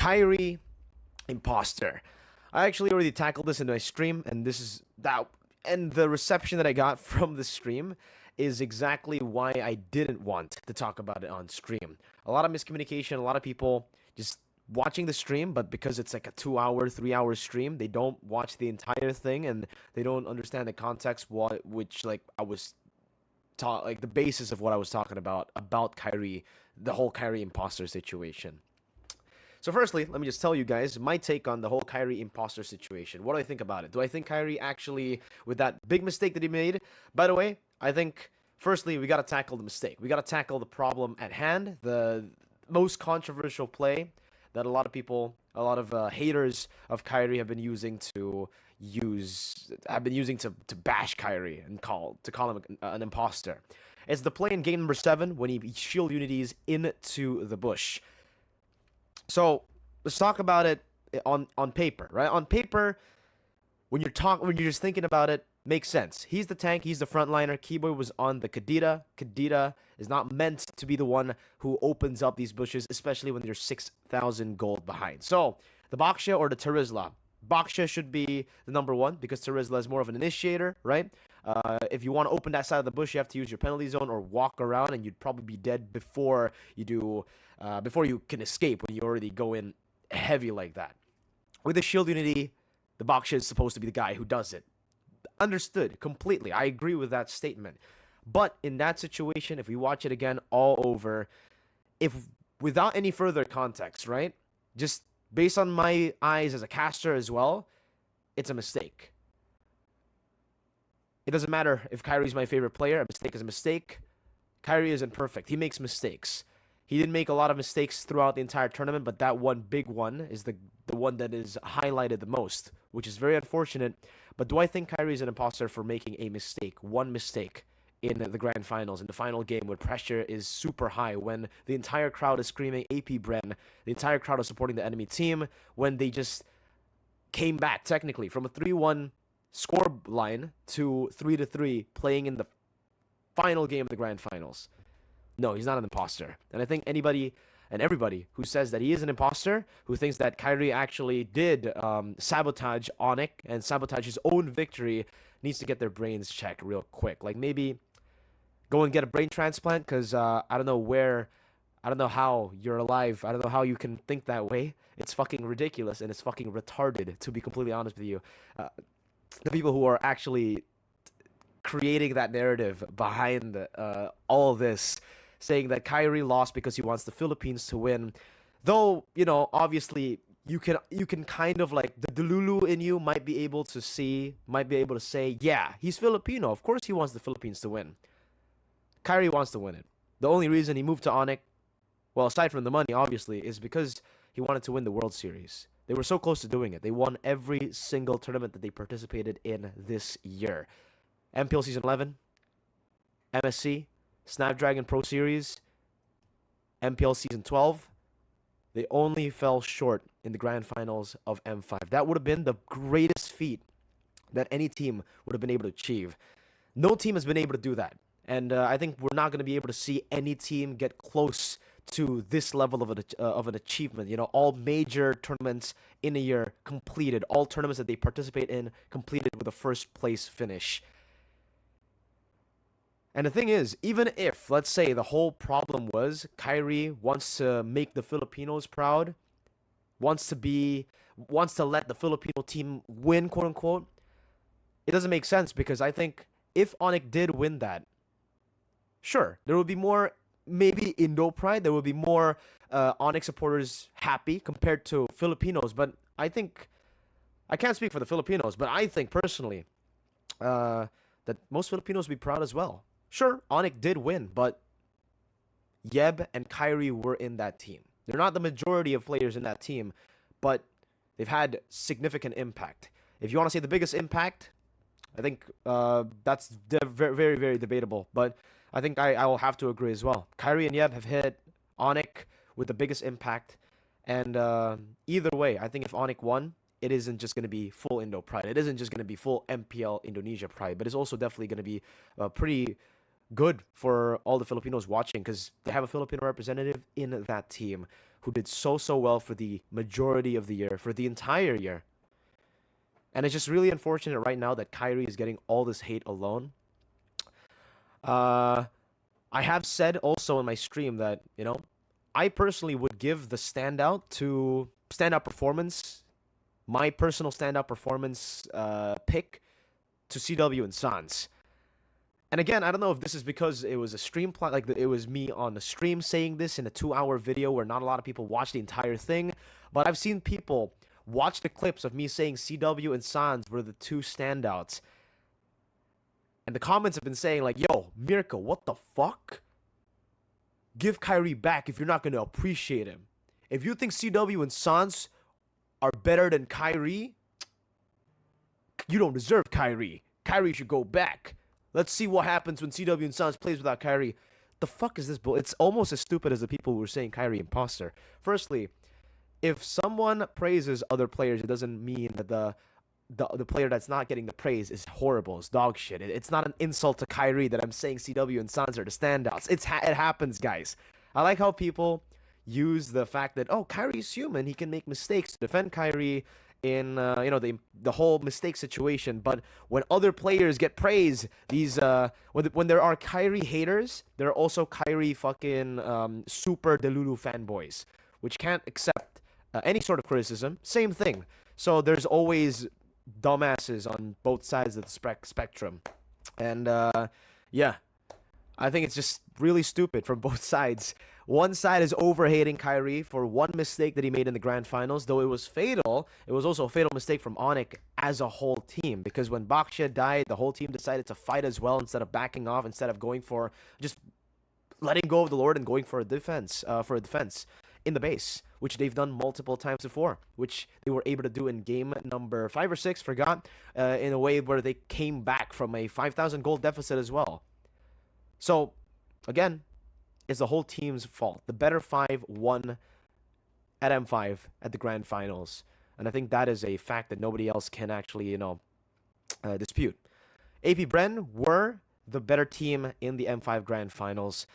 Kairi, Imposter. I actually already tackled this in my stream, and this is that. And the reception that I got from the stream is exactly why I didn't want to talk about it on stream. A lot of miscommunication, a lot of people just watching the stream, but because it's like a 2 hour, 3 hour stream, they don't watch the entire thing and they don't understand the context, which like I was taught, like the basis of what I was talking about Kairi, the whole Kairi imposter situation. So firstly, let me just tell you guys my take on the whole Kairi imposter situation. What do I think about it? Do I think Kairi actually, with that big mistake that he made, by the way, I think firstly we got to tackle the mistake. We got to tackle the problem at hand, the most controversial play that a lot of people, a lot of haters of Kairi have been using to bash Kairi and call him an imposter. It's the play in game number 7 when he shield unities into the bush. So let's talk about it on paper, right? On paper, when you're just thinking about it, makes sense. He's the tank, he's the frontliner. Keyboy was on the Kadita. Kadita is not meant to be the one who opens up these bushes, especially when you're 6,000 gold behind. So the Baksha or the Terizla. Baksha should be the number 1 because Terizla is more of an initiator, right? If you want to open that side of the bush, you have to use your penalty zone or walk around, and you'd probably be dead before you can escape when you already go in heavy like that. With the shield unity, the Baksha is supposed to be the guy who does it. Understood completely. I agree with that statement. But in that situation, if we watch it again all over, if without any further context, right? Just based on my eyes as a caster as well, it's a mistake. It doesn't matter if Kairi's my favorite player. A mistake is a mistake. Kairi isn't perfect. He makes mistakes. He didn't make a lot of mistakes throughout the entire tournament, but that one big one is the one that is highlighted the most, which is very unfortunate. But do I think Kairi is an imposter for making a mistake, one mistake, in the grand finals, in the final game where pressure is super high, when the entire crowd is screaming AP Bren, the entire crowd is supporting the enemy team, when they just came back technically from a 3-1 score line to 3-3 playing in the final game of the grand finals? No, he's not an imposter. And I think anybody and everybody who says that he is an imposter, who thinks that Kairi actually did sabotage Onyx and sabotage his own victory, needs to get their brains checked real quick. Like maybe go and get a brain transplant, because I don't know how you're alive. I don't know how you can think that way. It's fucking ridiculous and it's fucking retarded, to be completely honest with you. The people who are actually creating that narrative behind all of this, saying that Kairi lost because he wants the Philippines to win. Though, you know, obviously you can kind of like, the Delulu in you might be able to say, yeah, he's Filipino. Of course he wants the Philippines to win. Kairi wants to win it. The only reason he moved to Onyx, well, aside from the money, obviously, is because he wanted to win the World Series. They were so close to doing it. They won every single tournament that they participated in this year. MPL Season 11, MSC, Snapdragon Pro Series, MPL Season 12. They only fell short in the grand finals of M5. That would have been the greatest feat that any team would have been able to achieve. No team has been able to do that. And I think we're not going to be able to see any team get close to this level of an achievement. You know, all major tournaments in a year completed. All tournaments that they participate in completed with a first place finish. And the thing is, even if, let's say, the whole problem was Kairi wants to make the Filipinos proud, wants to let the Filipino team win, quote unquote, it doesn't make sense, because I think if Onyx did win that, sure, there would be more, maybe Indo pride, there would be more Onyx supporters happy compared to Filipinos. But I think, I can't speak for the Filipinos, but I think personally that most Filipinos would be proud as well. Sure, Onyx did win, but Yeb and Kairi were in that team. They're not the majority of players in that team, but they've had significant impact. If you want to say the biggest impact, I think that's very, very, very debatable. But I think I will have to agree as well. Kairi and Yeb have hit Onyx with the biggest impact. And either way, I think if Onyx won, it isn't just going to be full Indo pride. It isn't just going to be full MPL Indonesia pride, but it's also definitely going to be pretty good for all the Filipinos watching because they have a Filipino representative in that team who did so well for the majority of the year, for the entire year. And it's just really unfortunate right now that Kairi is getting all this hate alone. Uh, I have said also in my stream that, I personally would give the standout performance, my personal standout performance pick to CW and Sans. And again, I don't know if this is because it was a stream plot, like it was me on the stream saying this in a 2-hour video where not a lot of people watch the entire thing, but I've seen people watch the clips of me saying CW and Sans were the two standouts. And the comments have been saying like, yo, Mirko, what the fuck? Give Kairi back if you're not going to appreciate him. If you think CW and Sans are better than Kairi, you don't deserve Kairi. Kairi should go back. Let's see what happens when CW and Sans plays without Kairi. The fuck is this bull? It's almost as stupid as the people who were saying Kairi imposter. Firstly, if someone praises other players, it doesn't mean that the player that's not getting the praise is horrible, is dog shit. It's not an insult to Kairi that I'm saying CW and Sans are the standouts. It happens, guys. I like how people use the fact that, oh, Kairi's human. He can make mistakes to defend Kairi in the whole mistake situation. But when other players get praise, these when there are Kairi haters, there are also Kairi fucking super Delulu fanboys, which can't accept any sort of criticism. Same thing. So there's always dumbasses on both sides of the spectrum, and yeah, I think it's just really stupid from both sides. One side is over-hating Kairi for one mistake that he made in the grand finals, though it was fatal. It was also a fatal mistake from Onyx as a whole team, because when Baksha died, the whole team decided to fight as well instead of backing off, instead of going for just letting go of the Lord and going for a defense in the base, which they've done multiple times before, which they were able to do in game number 5 or 6, forgot, in a way where they came back from a 5,000 gold deficit as well. So, again, it's the whole team's fault. The better 5 won at M5 at the grand finals. And I think that is a fact that nobody else can actually, dispute. AP Bren were the better team in the M5 grand finals.